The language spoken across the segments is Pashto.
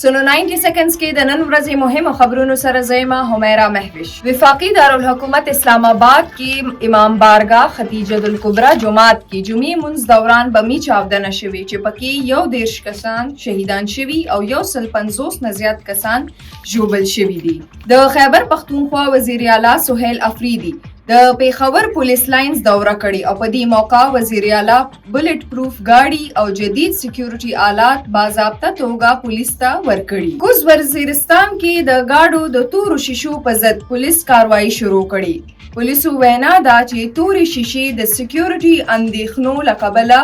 سنو 90 سیکنډز کې د نن ورځې مهمو خبرونو سره زیمه همیرا مهوش. وفاقي دارالحکومت اسلام آباد کې امام بارگاه ختیجه الکبرى جماعت کې جمعې منځ دوران بمي چاودنه شوې چې پکې 11 کسان شهیدان شوي او 150 نه زیات کسان ژوبل شوي دي. د خیبر پختونخوا وزیر اعلی سهیل افریدي د پیښور پولیس لاینز دوره کړې او په دې موقع وزیر اعلی بلټ پروف گاډي او جدید سکیورټي آلات باضابطه توګه پولیس ته ورکړي. کوز وزیرستان کې د گاډو د تورو شیشو په ضد پولیس کاروایی شروع کړي. پولیسو وینا دا چې تورې شیشې د سکیورټي اندېښنو له کبله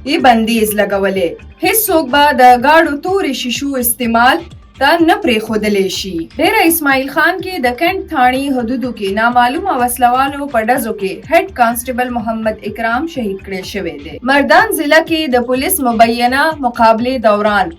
یې بندیز لګولې. هیڅوک به د گاډو تورې شیشو استعمال ته نه پرېښودلی شي. ډیره اسماعیل خان کې د کینټ تھاڼي حدودو کې نامعلومه وسلوالو په ډزو کې هیډ کانسټیبل محمد اکرام شهید کړی شوی دی. مردان ضلع کې د پولیس مبینه مقابلې دوران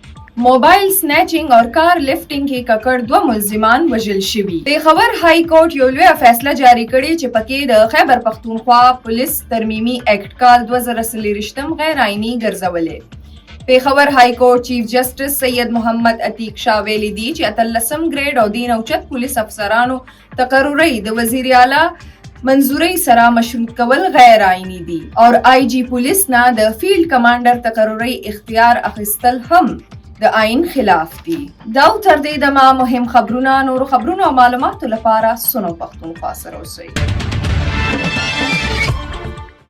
موبایل سنیچنګ او کار لفټینګ کې ککړ 2 ملزمان وژل شوي. پیښور های کورټ یو لویه فیصله جاری کړې چې پکې د خیبر پختونخوا پولیس ترمیمي اکټ کال 2023 غیر آئینی ګرځولې. پیښور های کورټ چیف جسټس سید محمد عتیق شاه ویلي دي چې 13 ګریډ او دین اوچت پولیس افسرانو تقرری د وزیر اعلی منظوري سره مشروط کول غیر آئینی دي او آئی جی پولیس نه د فیلډ کمانډر تقرری اختیار اخیستل هم د آئین خلاف دي. دا تر دې دمه مهم خبرونه نور خبرونه او معلوماتو لپاره سنو پښتونخوا سره اوسئ.